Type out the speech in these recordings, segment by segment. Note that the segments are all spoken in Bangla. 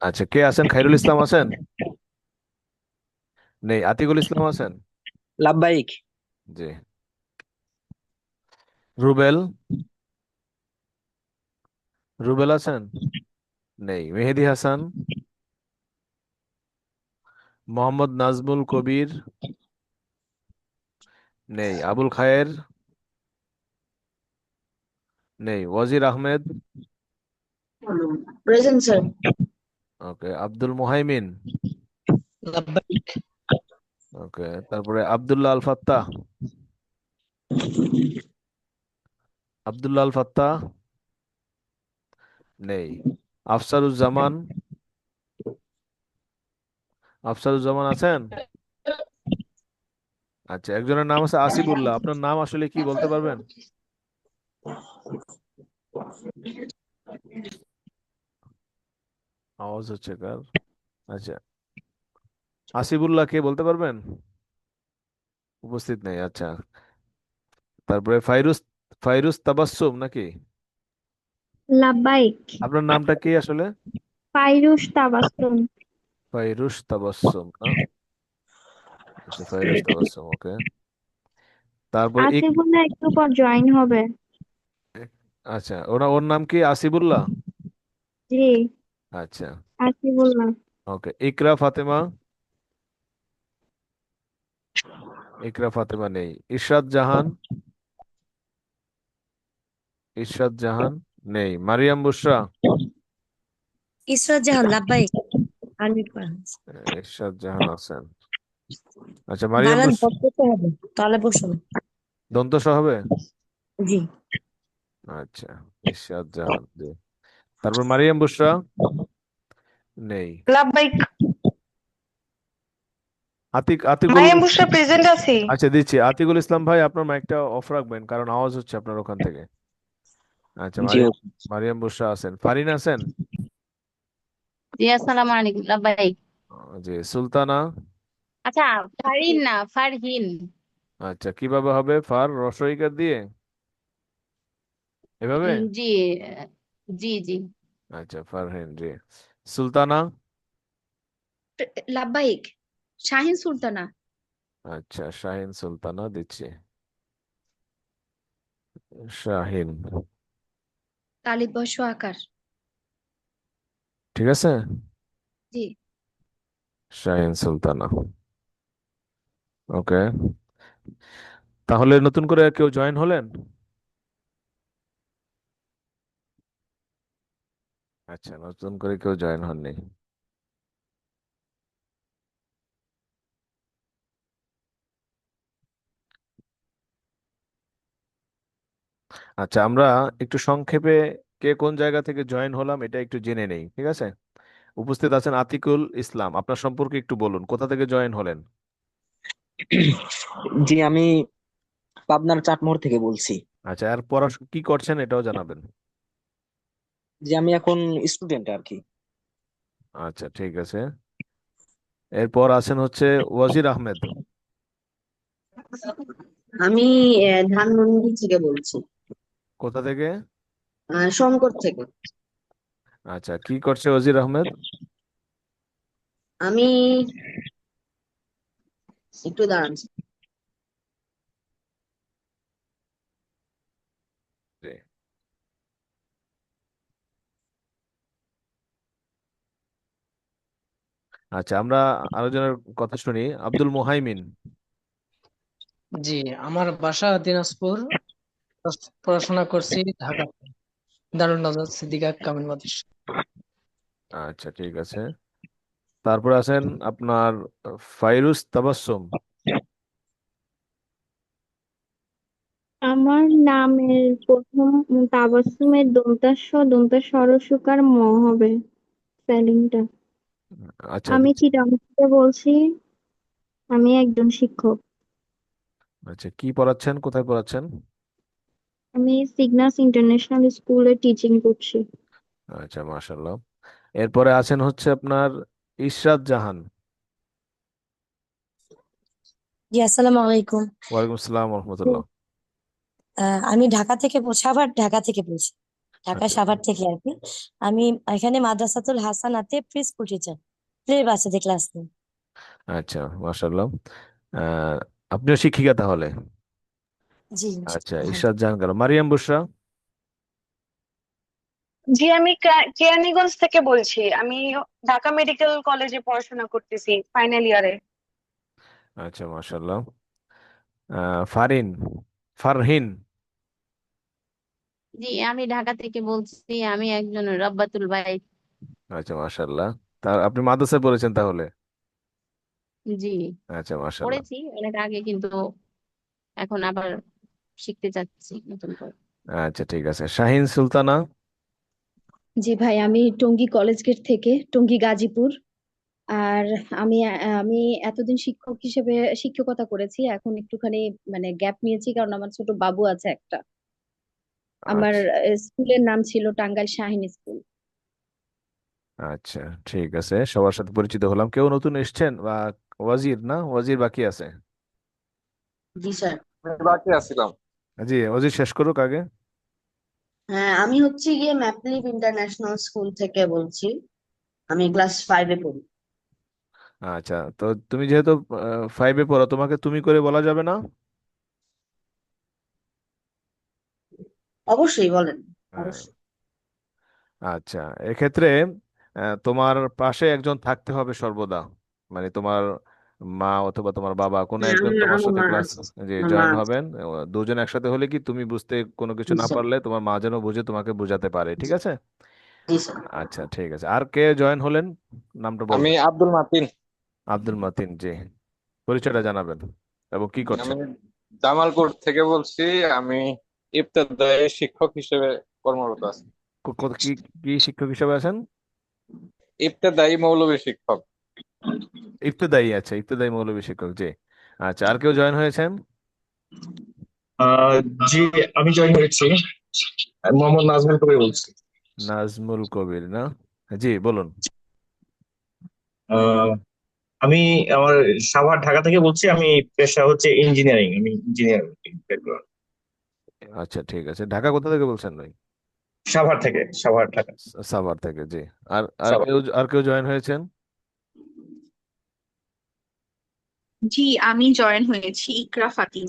আচ্ছা, কে আছেন? খাইরুল ইসলাম আছেন? নেই। আতিকুল ইসলাম আছেন? লাভবাহিক। জি। রুবেল? রুবেল আছেন? নেই। মেহেদি হাসান? মোহাম্মদ নাজমুল কবির? নেই। আবুল খায়ের? নেই। Wazir Ahmed? Present sir. Okay. Abdul Muhaimin? লাভবাহিক। ওকে। তারপরে আব্দুল্লাহ আল ফাত্তাহ? আব্দুল্লাহ আল ফাত্তাহ? নেই। আফসারুজ্জামান? আফসারুজ্জামান আছেন? আচ্ছা, একজনের নাম আছে আসিফুল্লাহ। আপনার নাম আসলে কি বলতে পারবেন? আওয়াজ হচ্ছে কার? আচ্ছা, আসিফুল্লাহ কে বলতে পারবেন? উপস্থিত নেই। আচ্ছা। তারপরে ফাইরুজ? ফাইরুজ তাবাসসুম নাকি? লাব্বাইক। আপনার নামটা কি আসলে? ফাইরুস তাবাসসুম। ফাইরুজ তাবাসসুম না? আচ্ছা, ফাইরুজ তাবাসসুম। ওকে। তারপর আসিফুল্লাহ একটু পর জয়েন হবে। আচ্ছা, ওর নাম কি? আসিফুল্লাহ? জি। আচ্ছা। আসিফুল্লাহ। ওকে। ইকরা ফাতেমা? ইকরা ফাতেমা নেই। ইরশাদ জাহান? ইরশাদ জাহান নেই। মারিয়াম বুশরা? ইসরাত জাহান লাভবাহিক। আনমিউট করা হয়েছে। ইরশাদ জাহান আছেন। আচ্ছা, মারিয়াম বানান বুশ বদলাতে হবে, তাহলে বসো না। দন্ত স হবে? জি। আচ্ছা। ইরশাদ জাহান জি। তারপর মারিয়াম বুশরা? নেই। লাভবাহিক। আতিকুল? মায়াম বুসরা প্রেজেন্ট আছি। আচ্ছা, দিচ্ছি। আতিকুল ইসলাম ভাই, আপনার মাইকটা অফ রাখবেন, কারণ আওয়াজ হচ্ছে আপনার ওখান থেকে। আচ্ছা, জি। মারিয়াম মারিয়াম বুশরা আছেন। ফারিন আছেন? জি আসসালামু আলাইকুম ভাই। জি। সুলতানা? আচ্ছা, ফারহিন না ফারহিন। আচ্ছা, কিভাবে হবে? ফার রসইকার দিয়ে এভাবে? জি জি জি। আচ্ছা, ফারহিন জি। সুলতানা? লাভবাহিক। শাহিন সুলতানা। আচ্ছা, শাহিন সুলতানা দিচ্ছি। শাহিন। তালিব বর্ষ আকার। ঠিক আছে। জি। শাহিন সুলতানা। ওকে। তাহলে নতুন করে কেউ জয়েন হলেন? আচ্ছা, নতুন করে কেউ জয়েন হননি। আচ্ছা, আমরা একটু সংক্ষেপে কে কোন জায়গা থেকে জয়েন হলাম এটা একটু জেনে নেই, ঠিক আছে? উপস্থিত আছেন আতিকুল ইসলাম। আপনার সম্পর্কে একটু বলুন, কোথা থেকে জয়েন হলেন? জি, আমি পাবনার চাটমোহর থেকে বলছি। আচ্ছা, আর পড়াশোনা কি করছেন এটাও জানাবেন। যে আমি এখন স্টুডেন্ট আর কি। আচ্ছা, ঠিক আছে। এরপর আছেন হচ্ছে ওয়াজির আহমেদ। আমি ধানমন্ডি থেকে বলছি। কোথা থেকে? শঙ্কর থেকে। আচ্ছা, কি করছে ওয়াজির আহমেদ? আমি একটু দাঁড়ান। জি। আচ্ছা, আমরা আলোচনার কথা শুনি। আব্দুল মুহাইমিন? জি, আমার বাসা দিনাজপুর। পড়াশোনা করছি ঢাকা, দারুল নজর সিদ্দিকা কামিল মাদ্রাসা। আচ্ছা, ঠিক আছে। তারপর আছেন আপনার ফাইরুজ তাবাসসুম। আমার নামের প্রথম তাবাসসুমের দন্তাস স্বরসুকার ম হবে স্পেলিংটা। আচ্ছা, আমি দিচ্ছি। চিটাগং থেকে বলছি। আমি একজন শিক্ষক। আচ্ছা, কি পড়াচ্ছেন? কোথায় পড়াচ্ছেন? আমি সিগনাস ইন্টারন্যাশনাল স্কুলে টিচিং করছি। আচ্ছা, মাশাল্লাহ। এরপরে আছেন হচ্ছে আপনার ইশরাত জাহান। জি, আসসালামু আলাইকুম। ওয়ালাইকুম আসসালাম রহমতুল্লাহ। আমি ঢাকা থেকে বলছি, আবার ঢাকা থেকে বলছি। ঢাকা আচ্ছা সাভার থেকে আর কি। আমি এখানে মাদ্রাসাতুল হাসানাতে প্রি স্কুল টিচার, প্লে বাচ্চাদের ক্লাস নিই। আচ্ছা, মাশাআল্লাহ। আহ, আপনিও শিক্ষিকা তাহলে? জি, আচ্ছা, ইরশাদ আলহামদুলিল্লাহ। জাহান গেল। মারিয়াম বুশরা? জি, আমি কেরানীগঞ্জ থেকে বলছি। আমি ঢাকা মেডিকেল কলেজে পড়াশোনা করতেছি, ফাইনাল ইয়ারে। আচ্ছা, মাশাআল্লাহ। ফারিন, ফারহিন? জি, আমি ঢাকা থেকে বলছি। আমি একজন রব্বাতুল বাইত। আচ্ছা, মাশাআল্লাহ। আপনি মাদ্রাসায় পড়েছেন তাহলে? জি, আচ্ছা, মাশাআল্লাহ। পড়েছি অনেক আগে, কিন্তু এখন আবার শিখতে চাচ্ছি নতুন করে। আচ্ছা, ঠিক আছে। শাহিন সুলতানা? জি ভাই, আমি টঙ্গী কলেজ গেট থেকে, টঙ্গী গাজীপুর। আর আমি আমি এতদিন শিক্ষক হিসেবে শিক্ষকতা করেছি, এখন একটুখানি মানে গ্যাপ নিয়েছি কারণ আমার ছোট বাবু আছে একটা। আমার আচ্ছা, স্কুলের নাম ছিল টাঙ্গাইল শাহিন স্কুল। আচ্ছা, ঠিক আছে। সবার সাথে পরিচিত হলাম। কেউ নতুন এসছেন বা ওয়াজির? না, ওয়াজির বাকি আছে। জি স্যার। বাকি আছিলাম। জি, ওয়াজির শেষ করুক আগে। হ্যাঁ, আমি হচ্ছে গিয়ে ম্যাপলিভ ইন্টারন্যাশনাল স্কুল থেকে বলছি। আমি ক্লাস 5-এ পড়ি। আচ্ছা, তো তুমি যেহেতু 5-এ পড়ো, তোমাকে তুমি করে বলা যাবে না? অবশ্যই বলেন। হ্যাঁ। অবশ্যই। আচ্ছা, এক্ষেত্রে তোমার পাশে একজন থাকতে হবে সর্বদা। মানে তোমার মা অথবা তোমার বাবা, কোনো হ্যাঁ, একজন তোমার আমার সাথে মা ক্লাস আছে। যে আমার মা জয়েন আছে। হবেন। দুজন একসাথে হলে কি তুমি বুঝতে কোনো কিছু জি না স্যার। পারলে তোমার মা যেন বুঝে তোমাকে বোঝাতে পারে, ঠিক আছে? জি স্যার। আচ্ছা, ঠিক আছে। আর কে জয়েন হলেন, নামটা আমি বলবেন? আব্দুল মাতিন। আব্দুল মাতিন, জি। পরিচয়টা জানাবেন এবং কি আমি করছেন? জামালপুর থেকে বলছি। আমি ইবতেদায়ী শিক্ষক হিসেবে কর্মরত আছি। কি কি শিক্ষক হিসেবে আছেন? ইবতেদায়ী মৌলভী শিক্ষক। ইবতেদায়ী, আচ্ছা, ইবতেদায়ী মৌলভী শিক্ষক, জি। আচ্ছা, আর কেউ জয়েন হয়েছেন? আহ জি, আমি জয়েন হয়েছি। আমি মোহাম্মদ নাজমুল কবির বলছি। নাজমুল কবির না? জি, বলুন। আহ আমি আমার সাভার ঢাকা থেকে বলছি। আমি পেশা হচ্ছে ইঞ্জিনিয়ারিং, আমি ইঞ্জিনিয়ার ব্যাকগ্রাউন্ড। আচ্ছা, ঠিক আছে। ঢাকা কোথা থেকে বলছেন ভাই? সাভার থেকে, সাভার ঢাকা। সাভার থেকে, জি। আর আর সাভার। কেউ জয়েন হয়েছেন? জি, আমি জয়েন হয়েছি, ইকরা ফাতিন।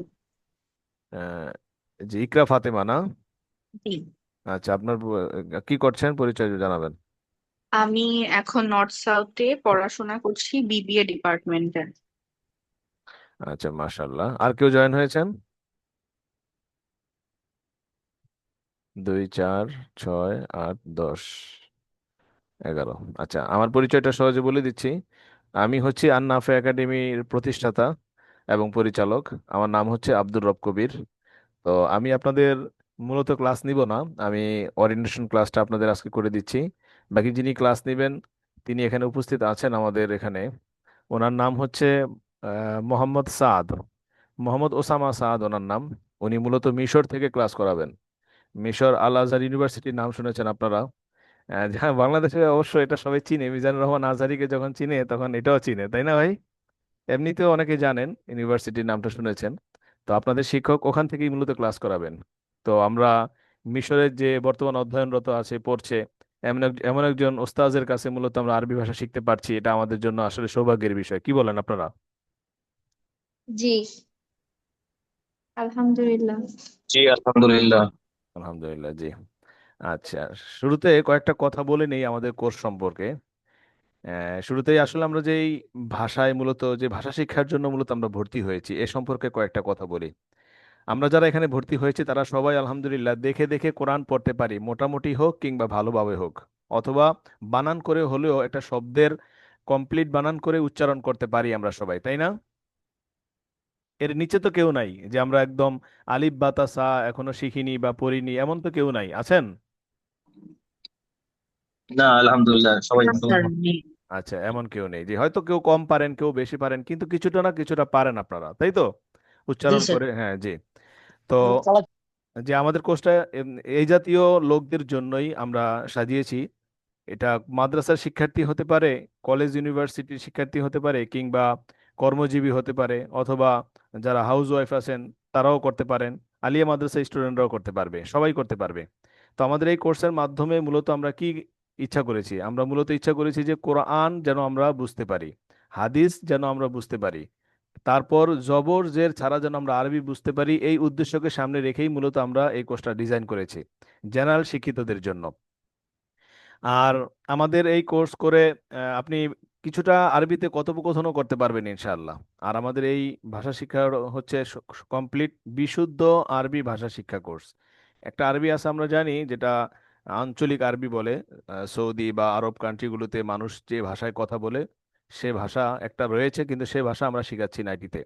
আহ, জি, ইকরা ফাতেমা না? জি, আচ্ছা, আপনার কি করছেন, পরিচয় জানাবেন। আমি এখন নর্থ সাউথে পড়াশোনা করছি, বিবিএ ডিপার্টমেন্টে। আচ্ছা, মাশাল্লাহ। আর কেউ জয়েন হয়েছেন? 2, 4, 6, 8, 10, 11। আচ্ছা, আমার পরিচয়টা সহজে বলে দিচ্ছি। আমি হচ্ছি আন্নাফে একাডেমির প্রতিষ্ঠাতা এবং পরিচালক। আমার নাম হচ্ছে আব্দুর রব কবির। তো আমি আপনাদের মূলত ক্লাস নিব না। আমি ওরিয়েন্টেশন ক্লাসটা আপনাদের আজকে করে দিচ্ছি। বাকি যিনি ক্লাস নেবেন তিনি এখানে উপস্থিত আছেন আমাদের এখানে। ওনার নাম হচ্ছে মোহাম্মদ সাদ, মোহাম্মদ ওসামা সাদ ওনার নাম। উনি মূলত মিশর থেকে ক্লাস করাবেন। মিশর আল আজহার ইউনিভার্সিটির নাম শুনেছেন আপনারা। হ্যাঁ, বাংলাদেশে অবশ্য এটা সবাই চিনে। মিজানুর রহমান আজহারিকে যখন চিনে তখন এটাও চিনে, তাই না ভাই? এমনিতেও অনেকে জানেন, ইউনিভার্সিটির নামটা শুনেছেন। তো আপনাদের শিক্ষক ওখান থেকেই মূলত ক্লাস করাবেন। তো আমরা মিশরের যে বর্তমান অধ্যয়নরত আছে, পড়ছে এমন একজন ওস্তাজের কাছে মূলত আমরা আরবি ভাষা শিখতে পারছি। এটা আমাদের জন্য আসলে সৌভাগ্যের বিষয়। কি বলেন আপনারা? জি, আলহামদুলিল্লাহ। জি, আলহামদুলিল্লাহ। আলহামদুলিল্লাহ, জি। আচ্ছা, শুরুতে কয়েকটা কথা বলে নেই আমাদের কোর্স সম্পর্কে। শুরুতেই আসলে আমরা যেই ভাষায় মূলত যে ভাষা শিক্ষার জন্য মূলত আমরা ভর্তি হয়েছি এ সম্পর্কে কয়েকটা কথা বলি। আমরা যারা এখানে ভর্তি হয়েছি তারা সবাই আলহামদুলিল্লাহ দেখে দেখে কোরআন পড়তে পারি, মোটামুটি হোক কিংবা ভালোভাবে হোক। অথবা বানান করে হলেও একটা শব্দের কমপ্লিট বানান করে উচ্চারণ করতে পারি আমরা সবাই, তাই না? এর নিচে তো কেউ নাই যে আমরা একদম আলিফ বা তা সা এখনো শিখিনি বা পড়িনি, এমন তো কেউ নাই, আছেন? না, আলহামদুলিল্লাহ সবাই না স্যার, মোটামুটি। নেই। আচ্ছা, এমন কেউ নেই। যে হয়তো কেউ কম পারেন, কেউ বেশি পারেন, কিন্তু কিছুটা না কিছুটা পারেন আপনারা, তাই তো? জি উচ্চারণ স্যার। করে, হ্যাঁ, জি। তো যে আমাদের কোর্সটা এই জাতীয় লোকদের জন্যই আমরা সাজিয়েছি। এটা মাদ্রাসার শিক্ষার্থী হতে পারে, কলেজ ইউনিভার্সিটির শিক্ষার্থী হতে পারে, কিংবা কর্মজীবী হতে পারে, অথবা যারা হাউস ওয়াইফ আছেন তারাও করতে পারেন। আলিয়া মাদ্রাসা স্টুডেন্টরাও করতে পারবে, সবাই করতে পারবে। তো আমাদের এই কোর্সের মাধ্যমে মূলত আমরা কি ইচ্ছা করেছি, আমরা মূলত ইচ্ছা করেছি যে কোরআন যেন আমরা বুঝতে পারি, হাদিস যেন আমরা বুঝতে পারি, তারপর জবর জের ছাড়া যেন আমরা আরবি বুঝতে পারি। এই উদ্দেশ্যকে সামনে রেখেই মূলত আমরা এই কোর্সটা ডিজাইন করেছি জেনারেল শিক্ষিতদের জন্য। আর আমাদের এই কোর্স করে আপনি কিছুটা আরবিতে কথোপকথনও করতে পারবেন ইনশাআল্লাহ। আর আমাদের এই ভাষা শিক্ষা হচ্ছে কমপ্লিট বিশুদ্ধ আরবি ভাষা শিক্ষা কোর্স। একটা আরবি আছে আমরা জানি, যেটা আঞ্চলিক আরবি বলে, সৌদি বা আরব কান্ট্রিগুলোতে মানুষ যে ভাষায় কথা বলে সে ভাষা একটা রয়েছে, কিন্তু সে ভাষা আমরা শিখাচ্ছি না এটিতে।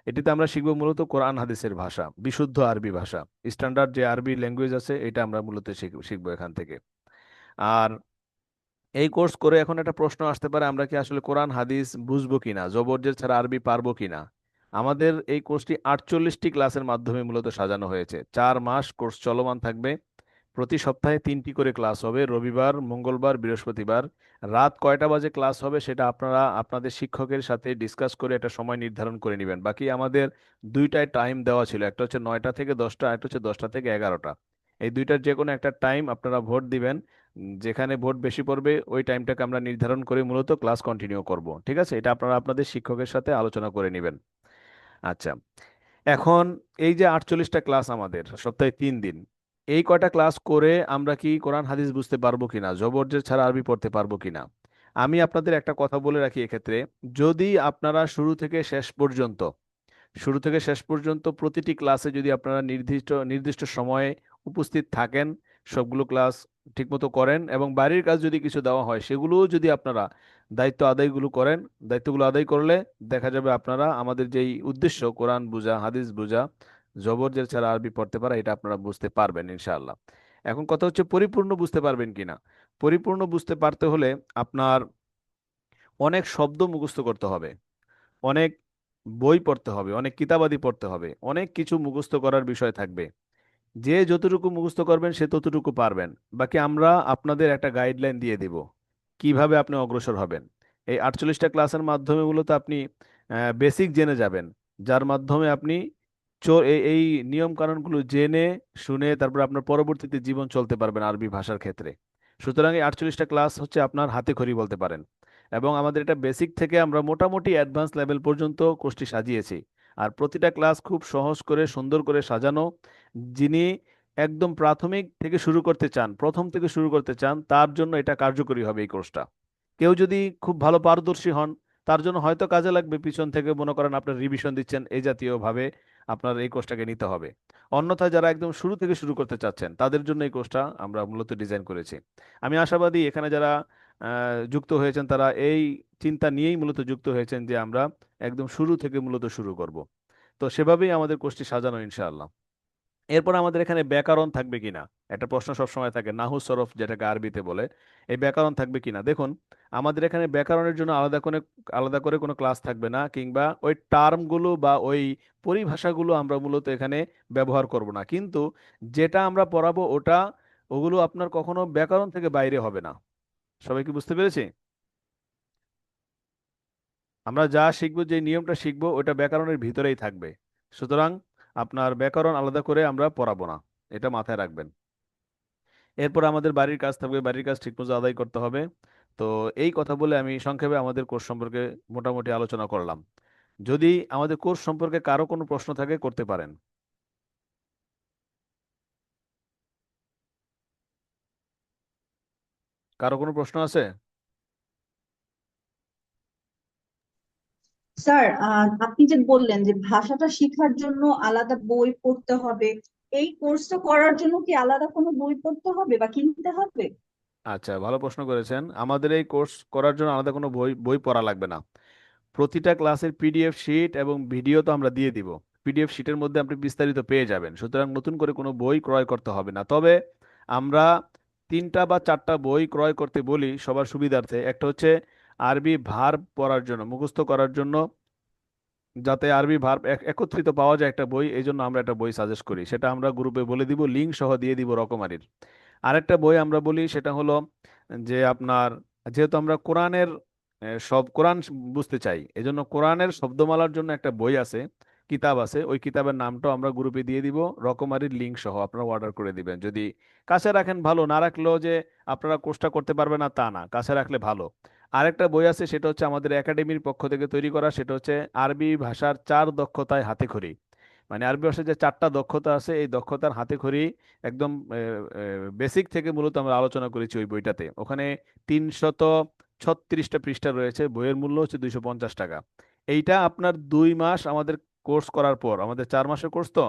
এটিতে আমরা শিখবো মূলত কোরআন হাদিসের ভাষা, বিশুদ্ধ আরবি ভাষা, স্ট্যান্ডার্ড যে আরবি ল্যাঙ্গুয়েজ আছে এটা আমরা মূলত শিখবো এখান থেকে। আর এই কোর্স করে এখন একটা প্রশ্ন আসতে পারে, আমরা কি আসলে কোরআন হাদিস বুঝবো কিনা, জবরজের ছাড়া আরবি পারবো কিনা। আমাদের এই কোর্সটি 48টি ক্লাসের মাধ্যমে মূলত সাজানো হয়েছে। 4 মাস কোর্স চলমান থাকবে। প্রতি সপ্তাহে 3টি করে ক্লাস হবে, রবিবার, মঙ্গলবার, বৃহস্পতিবার। রাত কয়টা বাজে ক্লাস হবে সেটা আপনারা আপনাদের শিক্ষকের সাথে ডিসকাস করে একটা সময় নির্ধারণ করে নেবেন। বাকি আমাদের দুইটায় টাইম দেওয়া ছিল, একটা হচ্ছে 9টা থেকে 10টা, একটা হচ্ছে 10টা থেকে 11টা। এই দুইটার যে কোনো একটা টাইম আপনারা ভোট দিবেন। যেখানে ভোট বেশি পড়বে ওই টাইমটাকে আমরা নির্ধারণ করে মূলত ক্লাস কন্টিনিউ করব। ঠিক আছে, এটা আপনারা আপনাদের শিক্ষকের সাথে আলোচনা করে নেবেন। আচ্ছা, এখন এই যে 48টা ক্লাস আমাদের সপ্তাহে 3 দিন, এই কয়টা ক্লাস করে আমরা কি কোরআন হাদিস বুঝতে পারবো কিনা, জবরজের ছাড়া আরবি পড়তে পারবো কিনা। আমি আপনাদের একটা কথা বলে রাখি এক্ষেত্রে, যদি আপনারা শুরু থেকে শেষ পর্যন্ত প্রতিটি ক্লাসে যদি আপনারা নির্দিষ্ট নির্দিষ্ট সময়ে উপস্থিত থাকেন, সবগুলো ক্লাস ঠিকমতো করেন, এবং বাড়ির কাজ যদি কিছু দেওয়া হয় সেগুলোও যদি আপনারা দায়িত্বগুলো আদায় করলে দেখা যাবে আপনারা আমাদের যেই উদ্দেশ্য কোরআন বুঝা, হাদিস বুঝা, জবরজের ছাড়া আরবি পড়তে পারা, এটা আপনারা বুঝতে পারবেন ইনশাআল্লাহ। এখন কথা হচ্ছে পরিপূর্ণ বুঝতে পারবেন কিনা। পরিপূর্ণ বুঝতে পারতে হলে আপনার অনেক শব্দ মুখস্থ করতে হবে, অনেক বই পড়তে হবে, অনেক কিতাবাদি পড়তে হবে, অনেক কিছু মুখস্থ করার বিষয় থাকবে। যে যতটুকু মুখস্থ করবেন সে ততটুকু পারবেন। বাকি আমরা আপনাদের একটা গাইডলাইন দিয়ে দেব কিভাবে আপনি অগ্রসর হবেন। এই 48টা ক্লাসের মাধ্যমে মূলত আপনি বেসিক জেনে যাবেন, যার মাধ্যমে আপনি এই নিয়ম কানুনগুলো জেনে শুনে তারপর আপনার পরবর্তীতে জীবন চলতে পারবেন আরবি ভাষার ক্ষেত্রে। সুতরাং এই 48টা ক্লাস হচ্ছে আপনার হাতে খড়ি বলতে পারেন। এবং আমাদের এটা বেসিক থেকে আমরা মোটামুটি অ্যাডভান্স লেভেল পর্যন্ত কোর্সটি সাজিয়েছি। আর প্রতিটা ক্লাস খুব সহজ করে সুন্দর করে সাজানো। যিনি একদম প্রাথমিক থেকে শুরু করতে চান, প্রথম থেকে শুরু করতে চান, তার জন্য এটা কার্যকরী হবে এই কোর্সটা। কেউ যদি খুব ভালো পারদর্শী হন, তার জন্য হয়তো কাজে লাগবে পিছন থেকে মনে করেন আপনার রিভিশন দিচ্ছেন, এই জাতীয় ভাবে আপনার এই কোর্সটাকে নিতে হবে। অন্যথায় যারা একদম শুরু থেকে শুরু করতে চাচ্ছেন তাদের জন্য এই কোর্সটা আমরা মূলত ডিজাইন করেছি। আমি আশাবাদী এখানে যারা যুক্ত হয়েছেন তারা এই চিন্তা নিয়েই মূলত যুক্ত হয়েছেন যে আমরা একদম শুরু থেকে মূলত শুরু করব। তো সেভাবেই আমাদের কোর্সটি সাজানো ইনশাআল্লাহ। এরপর আমাদের এখানে ব্যাকরণ থাকবে কিনা একটা প্রশ্ন সবসময় থাকে, নাহু সরফ যেটাকে আরবিতে বলে, এই ব্যাকরণ থাকবে কিনা। দেখুন, আমাদের এখানে ব্যাকরণের জন্য আলাদা করে কোনো ক্লাস থাকবে না, কিংবা ওই টার্মগুলো বা ওই পরিভাষাগুলো আমরা মূলত এখানে ব্যবহার করব না। কিন্তু যেটা আমরা পড়াবো ওগুলো আপনার কখনো ব্যাকরণ থেকে বাইরে হবে না। সবাই কি বুঝতে পেরেছি? আমরা যা শিখবো, যে নিয়মটা শিখবো ওটা ব্যাকরণের ভিতরেই থাকবে। সুতরাং আপনার ব্যাকরণ আলাদা করে আমরা পড়াবো না, এটা মাথায় রাখবেন। এরপর আমাদের বাড়ির কাজ থাকবে, বাড়ির কাজ ঠিকমতো আদায় করতে হবে। তো এই কথা বলে আমি সংক্ষেপে আমাদের কোর্স সম্পর্কে মোটামুটি আলোচনা করলাম। যদি আমাদের কোর্স সম্পর্কে কারো কোনো প্রশ্ন থাকে করতে পারেন। কারো কোনো প্রশ্ন আছে? স্যার, আপনি যে বললেন যে ভাষাটা শেখার জন্য আলাদা বই পড়তে হবে, এই কোর্সটা করার জন্য কি আলাদা কোনো বই পড়তে হবে বা কিনতে হবে? আচ্ছা, ভালো প্রশ্ন করেছেন। আমাদের এই কোর্স করার জন্য আলাদা কোনো বই বই পড়া লাগবে না। প্রতিটা ক্লাসের পিডিএফ শিট এবং ভিডিও তো আমরা দিয়ে দিব। পিডিএফ শিটের মধ্যে আপনি বিস্তারিত পেয়ে যাবেন, সুতরাং নতুন করে কোনো বই ক্রয় করতে হবে না। তবে আমরা 3টা বা 4টা বই ক্রয় করতে বলি সবার সুবিধার্থে। একটা হচ্ছে আরবি ভার্ব পড়ার জন্য, মুখস্থ করার জন্য, যাতে আরবি ভার্ব একত্রিত পাওয়া যায় একটা বই, এই জন্য আমরা একটা বই সাজেস্ট করি। সেটা আমরা গ্রুপে বলে দিব, লিঙ্ক সহ দিয়ে দিব রকমারির। আরেকটা বই আমরা বলি সেটা হলো যে আপনার, যেহেতু আমরা কোরআনের সব কোরআন বুঝতে চাই, এজন্য কোরআনের শব্দমালার জন্য একটা বই আছে, কিতাব আছে, ওই কিতাবের নামটাও আমরা গ্রুপে দিয়ে দিব, রকমারির লিঙ্ক সহ আপনারা অর্ডার করে দিবেন। যদি কাছে রাখেন ভালো, না রাখলেও যে আপনারা কোর্সটা করতে পারবেন না তা না, কাছে রাখলে ভালো। আরেকটা বই আছে, সেটা হচ্ছে আমাদের একাডেমির পক্ষ থেকে তৈরি করা, সেটা হচ্ছে আরবি ভাষার 4 দক্ষতায় হাতেখড়ি। মানে আরবি ভাষার যে 4টা দক্ষতা আছে, এই দক্ষতার হাতেখড়ি একদম বেসিক থেকে মূলত আমরা আলোচনা করেছি ওই বইটাতে। ওখানে 336টা পৃষ্ঠা রয়েছে, বইয়ের মূল্য হচ্ছে 250 টাকা। এইটা আপনার 2 মাস আমাদের কোর্স করার পর, আমাদের 4 মাসের কোর্স তো,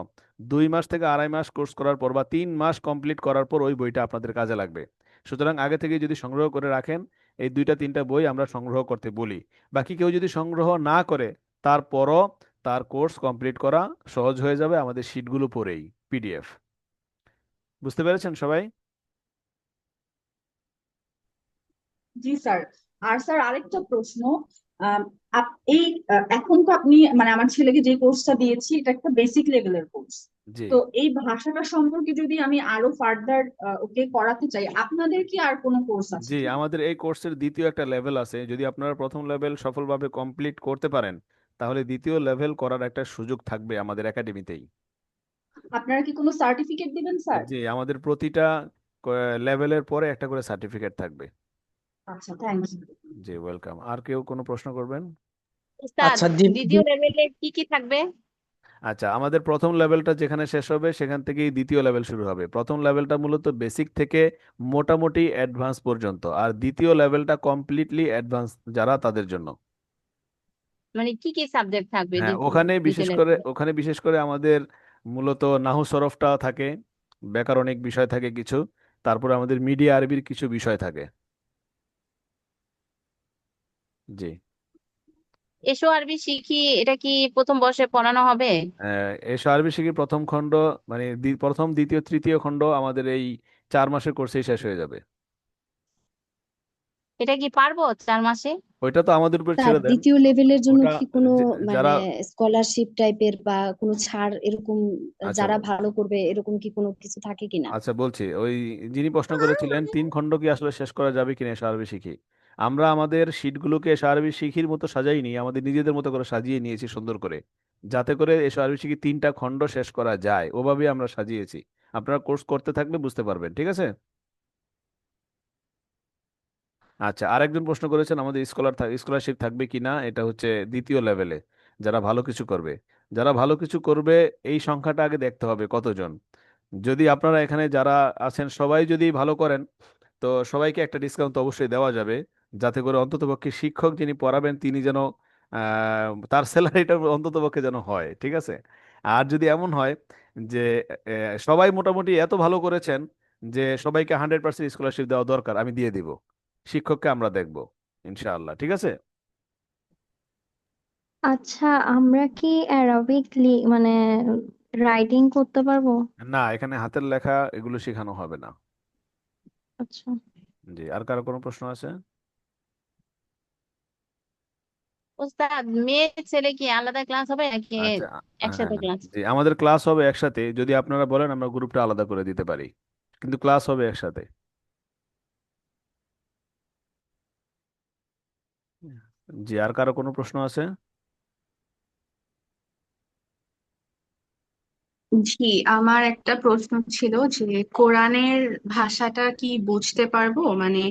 2 মাস থেকে আড়াই মাস কোর্স করার পর বা 3 মাস কমপ্লিট করার পর ওই বইটা আপনাদের কাজে লাগবে। সুতরাং আগে থেকে যদি সংগ্রহ করে রাখেন, এই 2টা 3টা বই আমরা সংগ্রহ করতে বলি। বাকি কেউ যদি সংগ্রহ না করে, তারপরও তার কোর্স কমপ্লিট করা সহজ হয়ে যাবে আমাদের শিটগুলো পড়েই, পিডিএফ। বুঝতে পেরেছেন সবাই? জি স্যার। আর স্যার আরেকটা প্রশ্ন, এই এখন তো আপনি মানে আমার ছেলেকে যে কোর্সটা দিয়েছি এটা একটা বেসিক লেভেলের কোর্স। জি তো এই ভাষাটা সম্পর্কে যদি আমি আরো ফার্দার ওকে করাতে চাই, আপনাদের কি আর কোনো কোর্স আছে জি, কি? আমাদের এই কোর্সের দ্বিতীয় একটা লেভেল আছে। যদি আপনারা প্রথম লেভেল সফলভাবে কমপ্লিট করতে পারেন, তাহলে দ্বিতীয় লেভেল করার একটা সুযোগ থাকবে আমাদের একাডেমিতেই। আপনারা কি কোনো সার্টিফিকেট দিবেন স্যার? জি, আমাদের প্রতিটা লেভেলের পরে একটা করে সার্টিফিকেট থাকবে। আচ্ছা, থ্যাংক ইউ। জি, ওয়েলকাম। আর কেউ কোনো প্রশ্ন করবেন? উস্তাদ, আচ্ছা দ্বিতীয় লেভেলে কি কি থাকবে? আচ্ছা, আমাদের প্রথম লেভেলটা যেখানে শেষ হবে সেখান থেকেই দ্বিতীয় লেভেল শুরু হবে। প্রথম লেভেলটা মূলত বেসিক থেকে মোটামুটি অ্যাডভান্স পর্যন্ত, আর দ্বিতীয় লেভেলটা কমপ্লিটলি অ্যাডভান্স যারা তাদের জন্য। মানে কি কি সাবজেক্ট থাকবে হ্যাঁ, দ্বিতীয় লেভেলে? ওখানে বিশেষ করে আমাদের মূলত নাহু সরফটা থাকে, ব্যাকরণিক বিষয় থাকে কিছু, তারপরে আমাদের মিডিয়া আরবির কিছু বিষয় থাকে। জি। এসো আরবি শিখি, এটা কি প্রথম বর্ষে পড়ানো হবে? এসো আরবি শিখি প্রথম খণ্ড, মানে প্রথম দ্বিতীয় তৃতীয় খণ্ড আমাদের এই 4 মাসের কোর্সেই শেষ হয়ে যাবে। এটা কি পারবো 4 মাসে? ওইটা তো আমাদের উপর স্যার ছেড়ে দেন। দ্বিতীয় লেভেলের জন্য ওটা কি কোনো যারা, মানে স্কলারশিপ টাইপের বা কোনো ছাড় এরকম, আচ্ছা যারা ভালো করবে এরকম কি কোনো কিছু থাকে কিনা? আচ্ছা বলছি, ওই যিনি প্রশ্ন করেছিলেন 3 খণ্ড কি আসলে শেষ করা যাবে কিনা এসো আরবি শিখি, আমরা আমাদের শিটগুলোকে এসো আরবি শিখির মতো সাজাইনি, আমাদের নিজেদের মতো করে সাজিয়ে নিয়েছি সুন্দর করে, যাতে করে এসো আরবি শিখি 3টা খণ্ড শেষ করা যায়, ওভাবেই আমরা সাজিয়েছি। আপনারা কোর্স করতে থাকলে বুঝতে পারবেন, ঠিক আছে? আচ্ছা, আরেকজন প্রশ্ন করেছেন আমাদের স্কলারশিপ থাকবে কিনা, এটা হচ্ছে দ্বিতীয় লেভেলে যারা ভালো কিছু করবে। যারা ভালো কিছু করবে এই সংখ্যাটা আগে দেখতে হবে কতজন। যদি আপনারা এখানে যারা আছেন সবাই যদি ভালো করেন, তো সবাইকে একটা ডিসকাউন্ট তো অবশ্যই দেওয়া যাবে, যাতে করে অন্ততপক্ষে শিক্ষক যিনি পড়াবেন তিনি যেন তার স্যালারিটা অন্ততপক্ষে যেন হয়, ঠিক আছে? আর যদি এমন হয় যে সবাই মোটামুটি এত ভালো করেছেন যে সবাইকে 100% স্কলারশিপ দেওয়া দরকার, আমি দিয়ে দিব, শিক্ষককে আমরা দেখব ইনশাআল্লাহ, ঠিক আছে? আচ্ছা, আমরা কি অ্যারাবিক মানে রাইটিং করতে পারবো? না, এখানে হাতের লেখা এগুলো শেখানো হবে না। আচ্ছা। জি, আর কারো কোনো প্রশ্ন আছে? উস্তাদ, মেয়ে ছেলে কি আলাদা ক্লাস হবে নাকি আচ্ছা, হ্যাঁ, একসাথে ক্লাস? জি, আমাদের ক্লাস হবে একসাথে, যদি আপনারা বলেন আমরা গ্রুপটা আলাদা করে দিতে পারি, কিন্তু ক্লাস হবে একসাথে। জি, আর কারো কোনো প্রশ্ন আছে? জি, আমার একটা প্রশ্ন ছিল যে কোরআনের ভাষাটা কি বুঝতে পারবো? মানে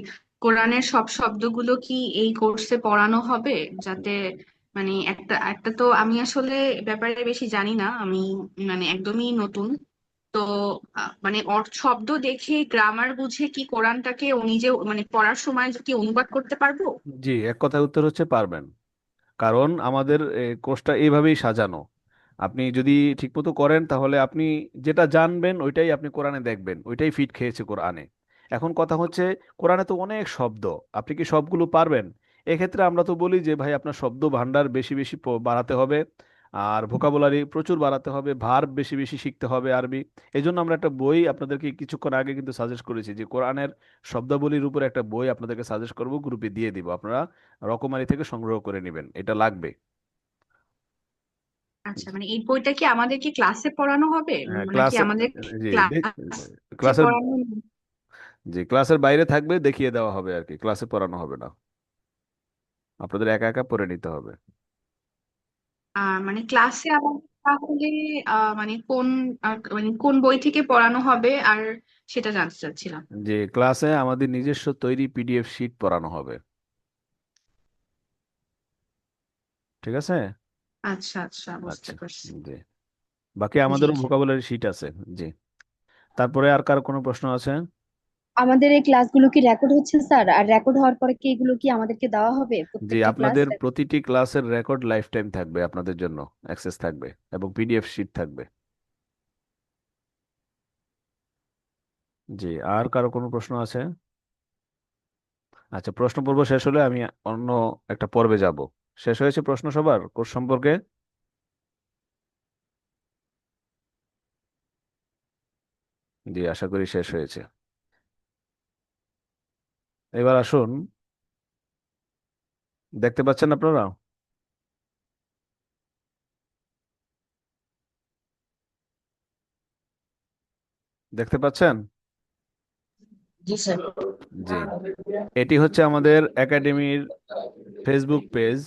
কোরআনের সব শব্দগুলো কি এই কোর্সে পড়ানো হবে? যাতে মানে একটা একটা তো আমি আসলে ব্যাপারে বেশি জানি না, আমি মানে একদমই নতুন। তো মানে অর্থ শব্দ দেখে গ্রামার বুঝে কি কোরআনটাকে ও নিজে মানে পড়ার সময় কি অনুবাদ করতে পারবো? জি, এক কথায় উত্তর হচ্ছে পারবেন, কারণ আমাদের কোর্সটা এইভাবেই সাজানো। আপনি যদি ঠিকমতো করেন তাহলে আপনি যেটা জানবেন ওইটাই আপনি কোরআনে দেখবেন, ওইটাই ফিট খেয়েছে কোরআনে। এখন কথা হচ্ছে, কোরআনে তো অনেক শব্দ, আপনি কি সবগুলো পারবেন? এক্ষেত্রে আমরা তো বলি যে ভাই আপনার শব্দ ভান্ডার বেশি বেশি বাড়াতে হবে, আর ভোকাবুলারি প্রচুর বাড়াতে হবে, ভার্ব বেশি বেশি শিখতে হবে আরবি। এই জন্য আমরা একটা বই আপনাদেরকে কিছুক্ষণ আগে কিন্তু সাজেস্ট করেছি, যে কোরআনের শব্দাবলীর উপর একটা বই আপনাদেরকে সাজেস্ট করব, গ্রুপে দিয়ে দিব, আপনারা রকমারি থেকে সংগ্রহ করে নেবেন, এটা লাগবে। আচ্ছা, মানে এই বইটা কি আমাদেরকে ক্লাসে পড়ানো হবে হ্যাঁ, নাকি ক্লাসে, আমাদের জি, ক্লাসে ক্লাসের, পড়ানো? জি, ক্লাসের বাইরে থাকবে, দেখিয়ে দেওয়া হবে আর কি, ক্লাসে পড়ানো হবে না, আপনাদের একা একা পড়ে নিতে হবে। মানে ক্লাসে আবার তাহলে মানে মানে কোন বই থেকে পড়ানো হবে আর সেটা জানতে চাচ্ছিলাম। যে ক্লাসে আমাদের নিজস্ব তৈরি পিডিএফ শিট পড়ানো হবে। ঠিক আছে। আচ্ছা আচ্ছা, বুঝতে আচ্ছা। পারছি। জি, বাকি জি আমাদেরও ভোকাবুলারি শিট আছে। জি, তারপরে আর কার কোনো প্রশ্ন আছে? আমাদের এই ক্লাসগুলো কি রেকর্ড হচ্ছে স্যার? আর রেকর্ড হওয়ার পরে কি এগুলো কি আমাদেরকে দেওয়া হবে জি, প্রত্যেকটা ক্লাস? আপনাদের প্রতিটি ক্লাসের রেকর্ড লাইফ টাইম থাকবে, আপনাদের জন্য অ্যাক্সেস থাকবে এবং পিডিএফ শিট থাকবে। জি, আর কারো কোনো প্রশ্ন আছে? আচ্ছা, প্রশ্ন পর্ব শেষ হলে আমি অন্য একটা পর্বে যাব। শেষ হয়েছে প্রশ্ন সবার কোর্স সম্পর্কে? জি, আশা করি শেষ হয়েছে। এবার আসুন, দেখতে পাচ্ছেন আপনারা? দেখতে পাচ্ছেন? জি স্যার। জি, এটি হচ্ছে আমাদের একাডেমির ফেসবুক পেজ।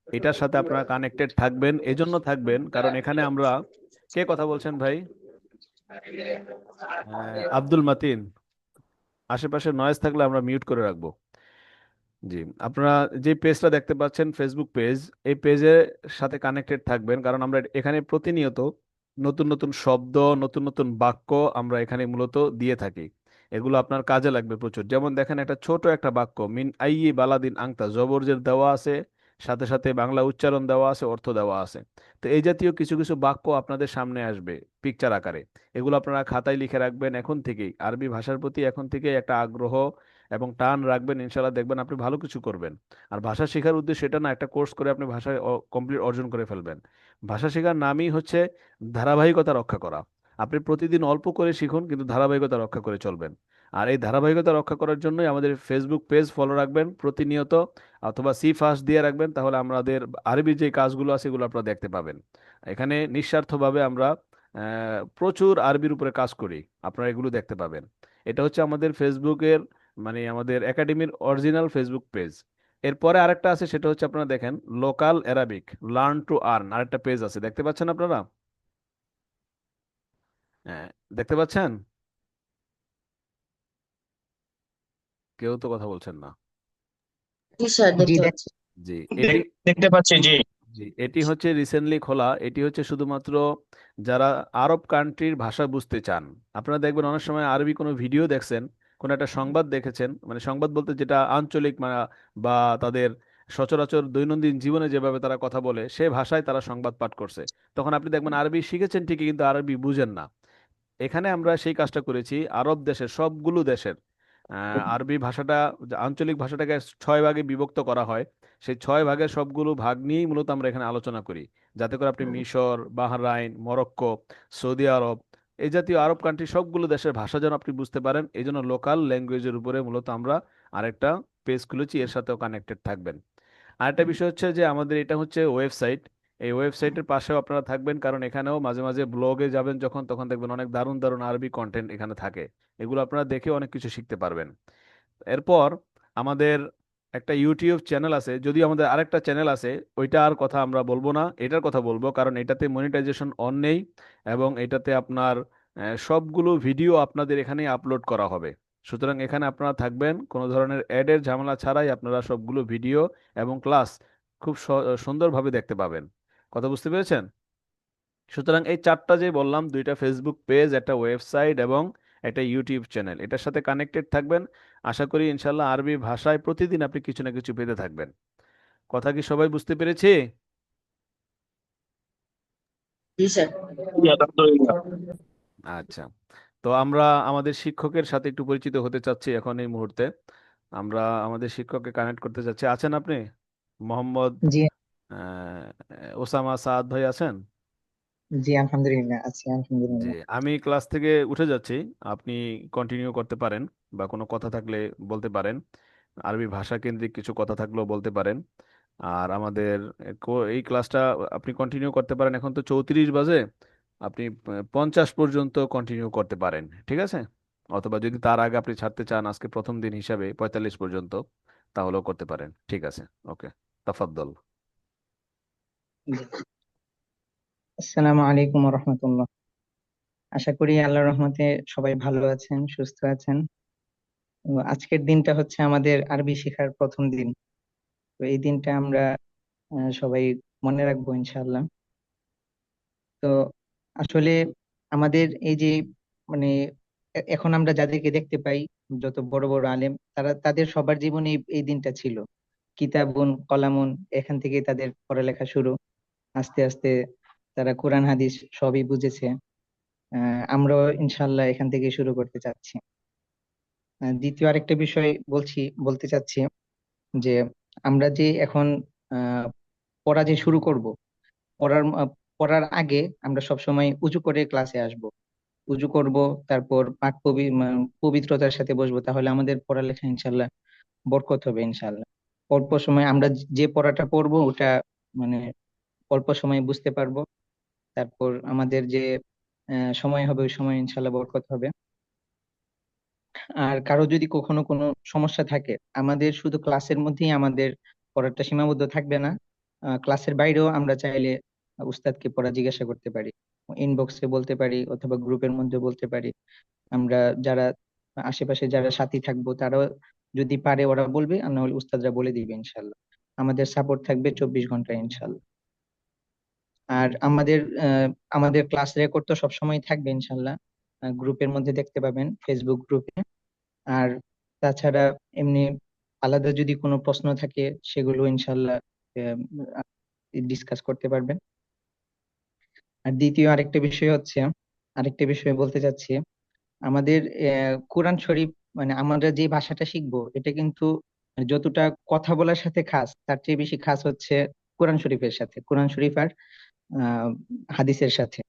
এটার সাথে আপনারা কানেক্টেড থাকবেন, এজন্য থাকবেন কারণ এখানে আমরা, কে কথা বলছেন ভাই? আব্দুল মাতিন, আশেপাশে নয়েজ থাকলে আমরা মিউট করে রাখবো। জি, আপনারা যে পেজটা দেখতে পাচ্ছেন ফেসবুক পেজ, এই পেজের সাথে কানেক্টেড থাকবেন কারণ আমরা এখানে প্রতিনিয়ত নতুন নতুন শব্দ, নতুন নতুন বাক্য আমরা এখানে মূলত দিয়ে থাকি। এগুলো আপনার কাজে লাগবে প্রচুর। যেমন দেখেন, একটা ছোট একটা বাক্য মিন আইয়ি বালাদিন আংতা, জবরজের দেওয়া আছে, সাথে সাথে বাংলা উচ্চারণ দেওয়া আছে, অর্থ দেওয়া আছে। তো এই জাতীয় কিছু কিছু বাক্য আপনাদের সামনে আসবে পিকচার আকারে। এগুলো আপনারা খাতায় লিখে রাখবেন এখন থেকেই। আরবি ভাষার প্রতি এখন থেকেই একটা আগ্রহ এবং টান রাখবেন, ইনশাল্লাহ দেখবেন আপনি ভালো কিছু করবেন। আর ভাষা শেখার উদ্দেশ্য এটা না একটা কোর্স করে আপনি ভাষা কমপ্লিট অর্জন করে ফেলবেন। ভাষা শেখার নামই হচ্ছে ধারাবাহিকতা রক্ষা করা। আপনি প্রতিদিন অল্প করে শিখুন, কিন্তু ধারাবাহিকতা রক্ষা করে চলবেন। আর এই ধারাবাহিকতা রক্ষা করার জন্যই আমাদের ফেসবুক পেজ ফলো রাখবেন প্রতিনিয়ত, অথবা সি ফার্স্ট দিয়ে রাখবেন, তাহলে আমাদের আরবি যে কাজগুলো আছে এগুলো আপনারা দেখতে পাবেন। এখানে নিঃস্বার্থভাবে আমরা প্রচুর আরবির উপরে কাজ করি, আপনারা এগুলো দেখতে পাবেন। এটা হচ্ছে আমাদের ফেসবুকের, মানে আমাদের একাডেমির অরিজিনাল ফেসবুক পেজ। এরপরে আরেকটা আছে, সেটা হচ্ছে আপনারা দেখেন local Arabic learn to earn, আরেকটা পেজ আছে, দেখতে পাচ্ছেন আপনারা? হ্যাঁ, দেখতে পাচ্ছেন? কেউ তো কথা বলছেন না। জি স্যার, জি দেখতে পাচ্ছি। জি, এটি, দেখতে পাচ্ছি। জি, জি এটি হচ্ছে রিসেন্টলি খোলা। এটি হচ্ছে শুধুমাত্র যারা আরব কান্ট্রির ভাষা বুঝতে চান। আপনারা দেখবেন অনেক সময় আরবি কোনো ভিডিও দেখছেন, কোনো একটা সংবাদ দেখেছেন, মানে সংবাদ বলতে যেটা আঞ্চলিক মানে বা তাদের সচরাচর দৈনন্দিন জীবনে যেভাবে তারা কথা বলে সে ভাষায় তারা সংবাদ পাঠ করছে। তখন আপনি দেখবেন আরবি শিখেছেন ঠিকই, কিন্তু আরবি বুঝেন না। এখানে আমরা সেই কাজটা করেছি, আরব দেশের সবগুলো দেশের আরবি ভাষাটা, যে আঞ্চলিক ভাষাটাকে 6 ভাগে বিভক্ত করা হয়, সেই 6 ভাগের সবগুলো ভাগ নিয়েই মূলত আমরা এখানে আলোচনা করি, যাতে করে আপনি মিশর, বাহরাইন, মরক্কো, সৌদি আরব, এই জাতীয় আরব কান্ট্রি সবগুলো দেশের ভাষা যেন আপনি বুঝতে পারেন, এই জন্য লোকাল ল্যাঙ্গুয়েজের উপরে মূলত আমরা আরেকটা পেজ খুলেছি, এর সাথেও কানেক্টেড থাকবেন। আরেকটা বিষয় হচ্ছে যে আমাদের এটা হচ্ছে ওয়েবসাইট। এই ওয়েবসাইটের পাশেও আপনারা থাকবেন, কারণ এখানেও মাঝে মাঝে ব্লগে যাবেন যখন, তখন দেখবেন অনেক দারুণ দারুণ আরবি কন্টেন্ট এখানে থাকে। এগুলো আপনারা দেখে অনেক কিছু শিখতে পারবেন। এরপর আমাদের একটা ইউটিউব চ্যানেল আছে, যদিও আমাদের আরেকটা চ্যানেল আছে, ওইটা আর কথা আমরা বলবো না, এটার কথা বলবো, কারণ এটাতে মনিটাইজেশন অন নেই এবং এটাতে আপনার সবগুলো ভিডিও আপনাদের এখানে আপলোড করা হবে। সুতরাং এখানে আপনারা থাকবেন, কোনো ধরনের অ্যাডের ঝামেলা ছাড়াই আপনারা সবগুলো ভিডিও এবং ক্লাস খুব সুন্দরভাবে দেখতে পাবেন। কথা বুঝতে পেরেছেন? সুতরাং এই চারটা যে বললাম, দুইটা ফেসবুক পেজ, একটা ওয়েবসাইট এবং একটা ইউটিউব চ্যানেল, এটার সাথে কানেক্টেড থাকবেন। আশা করি ইনশাল্লাহ আরবি ভাষায় প্রতিদিন আপনি কিছু না কিছু পেতে থাকবেন। কথা কি সবাই বুঝতে পেরেছি? জি স্যার। জি, আলহামদুলিল্লাহ। আচ্ছা, তো আমরা আমাদের শিক্ষকের সাথে একটু পরিচিত হতে চাচ্ছি এখন এই মুহূর্তে। আমরা আমাদের শিক্ষককে কানেক্ট করতে চাচ্ছি। আছেন আপনি? মোহাম্মদ জি ওসামা সাদ ভাই আছেন? জি আলহামদুলিল্লাহ আছি জি, আলহামদুলিল্লাহ। আমি ক্লাস থেকে উঠে যাচ্ছি, আপনি কন্টিনিউ করতে পারেন, বা কোনো কথা থাকলে বলতে পারেন, আরবি ভাষা কেন্দ্রিক কিছু কথা থাকলেও বলতে পারেন। আর আমাদের এই ক্লাসটা আপনি কন্টিনিউ করতে পারেন, এখন তো 34 বাজে, আপনি 50 পর্যন্ত কন্টিনিউ করতে পারেন, ঠিক আছে? অথবা যদি তার আগে আপনি ছাড়তে চান আজকে প্রথম দিন হিসাবে 45 পর্যন্ত, তাহলেও করতে পারেন, ঠিক আছে? ওকে, তাফাদ্দল। জি। আসসালামু আলাইকুম রহমতুল্লাহ। আশা করি আল্লাহর রহমতে সবাই ভালো আছেন, সুস্থ আছেন। তো আজকের দিনটা হচ্ছে আমাদের আরবি শেখার প্রথম দিন। তো এই দিনটা আমরা সবাই মনে রাখবো ইনশাআল্লাহ। তো আসলে আমাদের এই যে মানে এখন আমরা যাদেরকে দেখতে পাই, যত বড় বড় আলেম, তাদের সবার জীবনে এই দিনটা ছিল। কিতাবুন কলামুন, এখান থেকে তাদের পড়ালেখা শুরু। আস্তে আস্তে তারা কোরআন হাদিস সবই বুঝেছে। আমরাও ইনশাল্লাহ এখান থেকে শুরু করতে চাচ্ছি। দ্বিতীয় আরেকটা বিষয় বলতে চাচ্ছি যে আমরা যে এখন আহ পড়া যে শুরু করব, পড়ার পড়ার আগে আমরা সবসময় উজু করে ক্লাসে আসব। উজু করব, তারপর পবিত্রতার সাথে বসবো, তাহলে আমাদের পড়ালেখা ইনশাল্লাহ বরকত হবে ইনশাল্লাহ। অল্প সময় আমরা যে পড়াটা পড়বো ওটা মানে অল্প সময়ে বুঝতে পারবো। তারপর আমাদের যে সময় হবে ওই সময় ইনশাল্লাহ বরকত হবে। আর কারো যদি কখনো কোনো সমস্যা থাকে, আমাদের শুধু ক্লাসের মধ্যেই আমাদের পড়াটা সীমাবদ্ধ থাকবে না। ক্লাসের বাইরেও আমরা চাইলে উস্তাদকে পড়া জিজ্ঞাসা করতে পারি, ইনবক্সে বলতে পারি অথবা গ্রুপের মধ্যে বলতে পারি। আমরা যারা আশেপাশে যারা সাথী থাকবো তারাও যদি পারে ওরা বলবে, আর না হলে উস্তাদরা বলে দিবে ইনশাল্লাহ। আমাদের সাপোর্ট থাকবে 24 ঘন্টা ইনশাল্লাহ। আর আমাদের ক্লাস রেকর্ড তো সবসময় থাকবে ইনশাল্লাহ, গ্রুপের মধ্যে দেখতে পাবেন, ফেসবুক গ্রুপে। আর তাছাড়া এমনি আলাদা যদি কোনো প্রশ্ন থাকে সেগুলো ইনশাল্লাহ ডিসকাস করতে পারবেন। আর দ্বিতীয় আরেকটা বিষয় বলতে চাচ্ছি, আমাদের কোরআন শরীফ মানে আমরা যে ভাষাটা শিখবো এটা কিন্তু যতটা কথা বলার সাথে খাস, তার চেয়ে বেশি খাস হচ্ছে কোরআন শরীফের সাথে, কোরআন শরীফ আর আহ হাদিসের সাথে।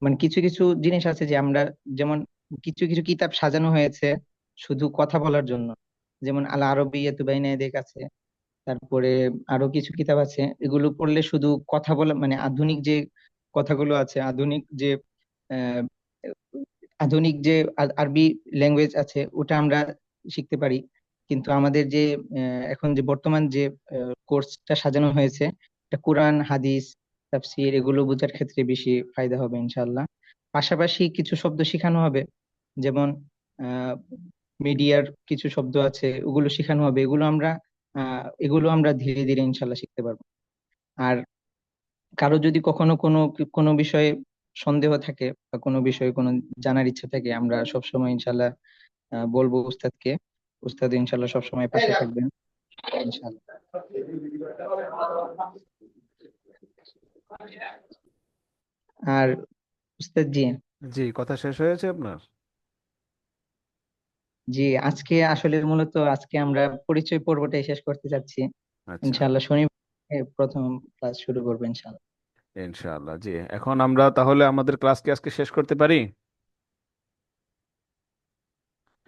মানে কিছু কিছু জিনিস আছে যে আমরা, যেমন কিছু কিছু কিতাব সাজানো হয়েছে শুধু কথা বলার জন্য, যেমন আল আরবিয়াতু বাইনা ইয়াদাইক আছে। তারপরে আরো কিছু কিতাব আছে, এগুলো পড়লে শুধু কথা বলা মানে আধুনিক যে কথাগুলো আছে, আহ আরবি ল্যাঙ্গুয়েজ আছে ওটা আমরা শিখতে পারি। কিন্তু আমাদের যে এখন যে বর্তমান যে কোর্সটা সাজানো হয়েছে, এটা কোরআন হাদিস তাফসীর এগুলো বোঝার ক্ষেত্রে বেশি ফায়দা হবে ইনশাআল্লাহ। পাশাপাশি কিছু শব্দ শেখানো হবে, যেমন মিডিয়ার কিছু শব্দ আছে ওগুলো শেখানো হবে। এগুলো আমরা ধীরে ধীরে ইনশাল্লাহ শিখতে পারবো। আর কারো যদি কখনো কোনো কোনো বিষয়ে সন্দেহ থাকে বা কোনো বিষয়ে কোনো জানার ইচ্ছা থাকে, আমরা সবসময় ইনশাল্লাহ বলবো উস্তাদকে। উস্তাদ ইনশাল্লাহ সবসময় পাশে থাকবেন ইনশাল্লাহ। আর উস্তাদ জি, জি, কথা শেষ হয়েছে আপনার? জি আজকে আসলে মূলত আজকে আমরা পরিচয় পর্বটাই শেষ করতে চাচ্ছি। আচ্ছা, ইনশাল্লাহ শনিবার প্রথম ক্লাস শুরু করবো ইনশাল্লাহ। ইনশাআল্লাহ। জি, এখন আমরা তাহলে আমাদের ক্লাসকে আজকে শেষ করতে পারি?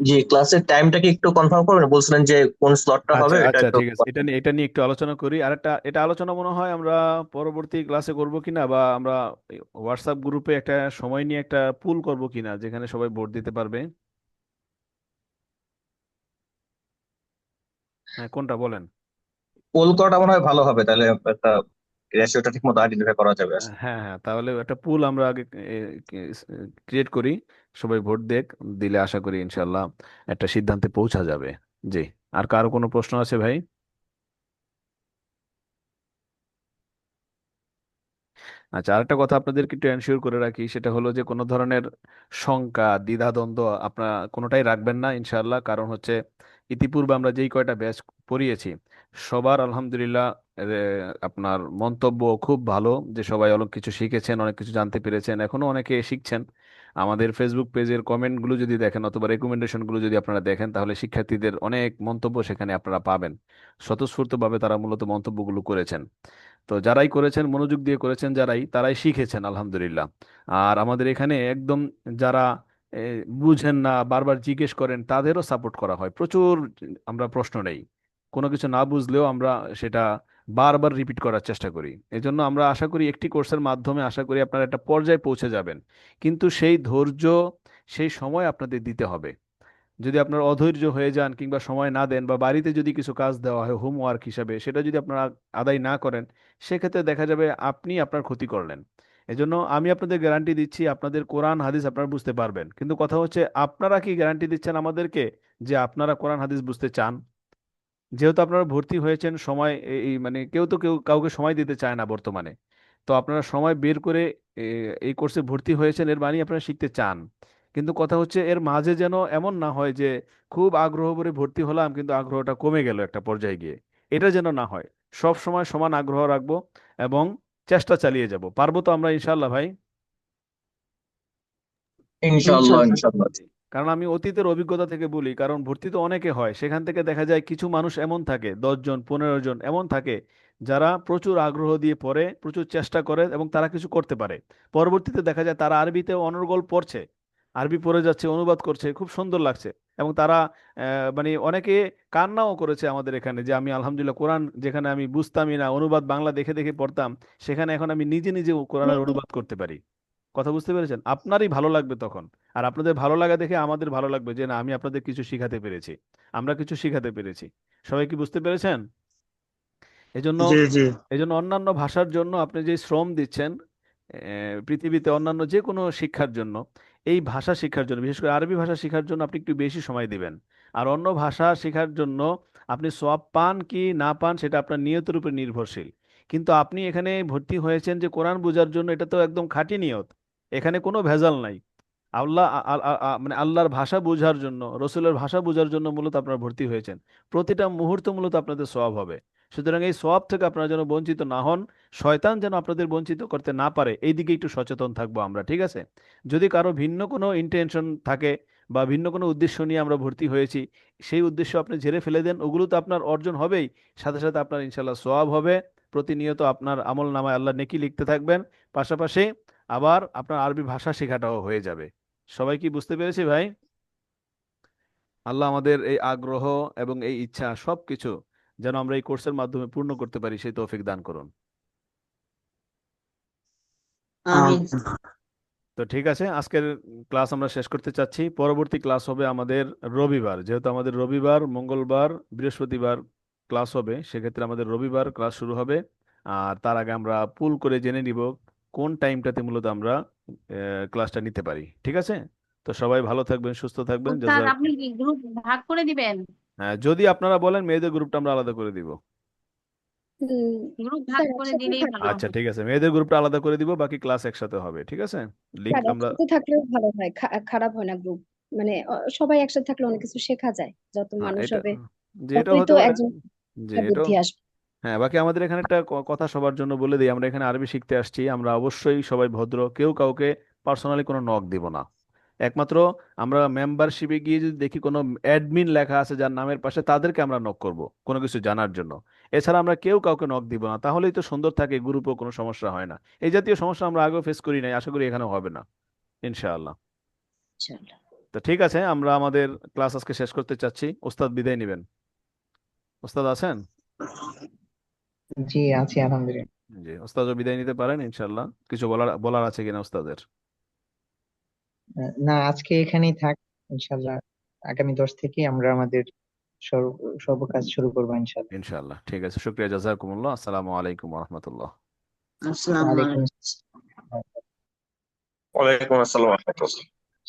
জি, ক্লাসের টাইমটা কি একটু কনফার্ম করবেন? বলছিলেন যে কোন স্লটটা আচ্ছা হবে, এটা আচ্ছা, একটু ঠিক আছে, এটা নিয়ে একটু আলোচনা করি। আর এটা আলোচনা মনে হয় আমরা পরবর্তী ক্লাসে করব কিনা, বা আমরা হোয়াটসঅ্যাপ গ্রুপে একটা সময় নিয়ে একটা পুল করব কিনা যেখানে সবাই ভোট দিতে পারবে। হ্যাঁ, কোনটা বলেন? পোল করাটা মনে হয় ভালো হবে, তাহলে একটা রেশিওটা ঠিক মতো আইডেন্টিফাই করা যাবে। হ্যাঁ হ্যাঁ, তাহলে একটা পুল আমরা আগে ক্রিয়েট করি, সবাই ভোট দিলে আশা করি ইনশাল্লাহ একটা সিদ্ধান্তে পৌঁছা যাবে। জি, আর কারো কোনো প্রশ্ন আছে ভাই? আচ্ছা, আরেকটা কথা আপনাদেরকে একটু এনশিওর করে রাখি, সেটা হলো যে কোনো ধরনের শঙ্কা দ্বিধাদ্বন্দ্ব আপনারা কোনোটাই রাখবেন না ইনশাআল্লাহ। কারণ হচ্ছে ইতিপূর্বে আমরা যেই কয়টা ব্যাচ পড়িয়েছি সবার আলহামদুলিল্লাহ আপনার মন্তব্য খুব ভালো, যে সবাই অনেক কিছু শিখেছেন, অনেক কিছু জানতে পেরেছেন, এখনো অনেকে শিখছেন। আমাদের ফেসবুক পেজের কমেন্টগুলো যদি দেখেন অথবা রেকমেন্ডেশনগুলো যদি আপনারা দেখেন, তাহলে শিক্ষার্থীদের অনেক মন্তব্য সেখানে আপনারা পাবেন। স্বতঃস্ফূর্তভাবে তারা মূলত মন্তব্যগুলো করেছেন। তো যারাই করেছেন, মনোযোগ দিয়ে করেছেন, তারাই শিখেছেন আলহামদুলিল্লাহ। আর আমাদের এখানে একদম যারা এ, বুঝেন না, বারবার জিজ্ঞেস করেন, তাদেরও সাপোর্ট করা হয় প্রচুর। আমরা প্রশ্ন নেই, কোনো কিছু না বুঝলেও আমরা সেটা বারবার রিপিট করার চেষ্টা করি। এজন্য আমরা আশা করি একটি কোর্সের মাধ্যমে আশা করি আপনারা একটা পর্যায়ে পৌঁছে যাবেন। কিন্তু সেই ধৈর্য, সেই সময় আপনাদের দিতে হবে। যদি আপনার অধৈর্য হয়ে যান কিংবা সময় না দেন, বা বাড়িতে যদি কিছু কাজ দেওয়া হয় হোমওয়ার্ক হিসাবে, সেটা যদি আপনারা আদায় না করেন, সেক্ষেত্রে দেখা যাবে আপনি আপনার ক্ষতি করলেন। এজন্য আমি আপনাদের গ্যারান্টি দিচ্ছি আপনাদের কোরআন হাদিস আপনারা বুঝতে পারবেন, কিন্তু কথা হচ্ছে আপনারা কি গ্যারান্টি দিচ্ছেন আমাদেরকে যে আপনারা কোরআন হাদিস বুঝতে চান? যেহেতু আপনারা ভর্তি হয়েছেন, সময় এই মানে কেউ কাউকে সময় দিতে চায় না বর্তমানে, তো আপনারা সময় বের করে এই কোর্সে ভর্তি হয়েছেন, এর মানে আপনারা শিখতে চান। কিন্তু কথা হচ্ছে এর মাঝে যেন এমন না হয় যে খুব আগ্রহ করে ভর্তি হলাম কিন্তু আগ্রহটা কমে গেল একটা পর্যায়ে গিয়ে। এটা যেন না হয়, সব সময় সমান আগ্রহ রাখবো এবং চেষ্টা চালিয়ে যাব। পারবো তো আমরা ইনশাল্লাহ ভাই? ইনশাআল্লাহ ইনশাল্লাহ। ইনশাআল্লাহ। জি। কারণ আমি অতীতের অভিজ্ঞতা থেকে বলি, কারণ ভর্তি তো অনেকে হয়, সেখান থেকে দেখা যায় কিছু মানুষ এমন থাকে, 10 জন 15 জন এমন থাকে যারা প্রচুর আগ্রহ দিয়ে পড়ে, প্রচুর চেষ্টা করে এবং তারা কিছু করতে পারে। পরবর্তীতে দেখা যায় তারা আরবিতে অনর্গল পড়ছে, আরবি পড়ে যাচ্ছে, অনুবাদ করছে, খুব সুন্দর লাগছে। এবং তারা মানে অনেকে কান্নাও করেছে আমাদের এখানে যে আমি আলহামদুলিল্লাহ কোরআন যেখানে আমি বুঝতামই না, অনুবাদ বাংলা দেখে দেখে পড়তাম, সেখানে এখন আমি নিজে নিজে কোরআনের অনুবাদ করতে পারি। কথা বুঝতে পেরেছেন? আপনারই ভালো লাগবে তখন। আর আপনাদের ভালো লাগা দেখে আমাদের ভালো লাগবে যে না, আমি আপনাদের কিছু শিখাতে পেরেছি, আমরা কিছু শিখাতে পেরেছি। সবাই কি বুঝতে পেরেছেন? এজন্য জি জি। এজন্য অন্যান্য ভাষার জন্য আপনি যে শ্রম দিচ্ছেন, পৃথিবীতে অন্যান্য যে কোনো শিক্ষার জন্য, এই ভাষা শিক্ষার জন্য, বিশেষ করে আরবি ভাষা শিক্ষার জন্য আপনি একটু বেশি সময় দিবেন। আর অন্য ভাষা শেখার জন্য আপনি সওয়াব পান কি না পান সেটা আপনার নিয়তের উপর নির্ভরশীল। কিন্তু আপনি এখানে ভর্তি হয়েছেন যে কোরআন বোঝার জন্য, এটা তো একদম খাঁটি নিয়ত, এখানে কোনো ভেজাল নাই। আল্লাহ মানে আল্লাহর ভাষা বোঝার জন্য, রসুলের ভাষা বোঝার জন্য মূলত আপনারা ভর্তি হয়েছেন। প্রতিটা মুহূর্ত মূলত আপনাদের সওয়াব হবে। সুতরাং এই সওয়াব থেকে আপনারা যেন বঞ্চিত না হন, শয়তান যেন আপনাদের বঞ্চিত করতে না পারে, এই দিকে একটু সচেতন থাকবো আমরা, ঠিক আছে? যদি কারো ভিন্ন কোনো ইন্টেনশন থাকে বা ভিন্ন কোনো উদ্দেশ্য নিয়ে আমরা ভর্তি হয়েছি, সেই উদ্দেশ্য আপনি ঝেড়ে ফেলে দেন, ওগুলো তো আপনার অর্জন হবেই, সাথে সাথে আপনার ইনশাল্লাহ সওয়াব হবে। প্রতিনিয়ত আপনার আমল নামায় আল্লাহ নেকি লিখতে থাকবেন, পাশাপাশি আবার আপনার আরবি ভাষা শেখাটাও হয়ে যাবে। সবাই কি বুঝতে পেরেছি ভাই? আল্লাহ আমাদের এই আগ্রহ এবং এই ইচ্ছা সবকিছু যেন আমরা এই কোর্সের মাধ্যমে পূর্ণ করতে পারি, সেই তৌফিক দান করুন। আমিন। তো ঠিক আছে, আজকের ক্লাস আমরা শেষ করতে চাচ্ছি। পরবর্তী ক্লাস হবে আমাদের রবিবার, যেহেতু আমাদের রবিবার, মঙ্গলবার, বৃহস্পতিবার ক্লাস হবে, সেক্ষেত্রে আমাদের রবিবার ক্লাস শুরু হবে। আর তার আগে আমরা পুল করে জেনে নিব কোন টাইমটাতে মূলত আমরা ক্লাসটা নিতে পারি, ঠিক আছে? তো সবাই ভালো থাকবেন, সুস্থ থাকবেন, স্যার জাজাক। আপনি কি গ্রুপ ভাগ করে দিবেন? হ্যাঁ, যদি আপনারা বলেন মেয়েদের গ্রুপটা আমরা আলাদা করে দিব। গ্রুপ ভাগ স্যার করে একসাথে দিলেই ভালো আচ্ছা হয়। ঠিক আছে, মেয়েদের গ্রুপটা আলাদা করে দিব, বাকি ক্লাস একসাথে হবে, ঠিক আছে? লিংক স্যার আমরা একসাথে থাকলেও ভালো হয়, খারাপ হয় না গ্রুপ, মানে সবাই একসাথে থাকলে অনেক কিছু শেখা যায়, যত মানুষ এটা, হবে যে এটা ততই হতে তো পারে, একজন যে এটাও। বুদ্ধি আসবে। হ্যাঁ, বাকি আমাদের এখানে একটা কথা সবার জন্য বলে দিই, আমরা এখানে আরবি শিখতে আসছি, আমরা অবশ্যই সবাই ভদ্র, কেউ কাউকে পার্সোনালি কোনো নক দিব না। একমাত্র আমরা মেম্বারশিপে গিয়ে যদি দেখি কোনো অ্যাডমিন লেখা আছে যার নামের পাশে, তাদেরকে আমরা নক করব কোনো কিছু জানার জন্য। এছাড়া আমরা কেউ কাউকে নক দিব না, তাহলেই তো সুন্দর থাকে, গ্রুপেও কোনো সমস্যা হয় না। এই জাতীয় সমস্যা আমরা আগেও ফেস করি নাই, আশা করি এখানেও হবে না ইনশাআল্লাহ। ইনশাআল্লাহ। তো ঠিক আছে, আমরা আমাদের ক্লাস আজকে শেষ করতে চাচ্ছি। ওস্তাদ বিদায় নেবেন। ওস্তাদ আছেন? জি আছি আলহামদুলিল্লাহ। জি, ওস্তাদও বিদায় নিতে পারেন ইনশাআল্লাহ। কিছু বলার বলার আছে কিনা ওস্তাদের? না, আজকে এখানেই থাক ইনশাল্লাহ। আগামী 10 থেকে আমরা আমাদের সর্ব সর্ব কাজ শুরু করবো ইনশাল্লাহ। ইনশাআল্লাহ, ঠিক আছে, শুকরিয়া, জাযাকুমুল্লাহ। আসসালামু আলাইকুম ওয়া রাহমাতুল্লাহ। আসসালামু ওয়ালাইকুম আলাইকুম। আসসালাম। ওয়ালাইকুম আসসালাম ওয়া রাহমাতুল্লাহ।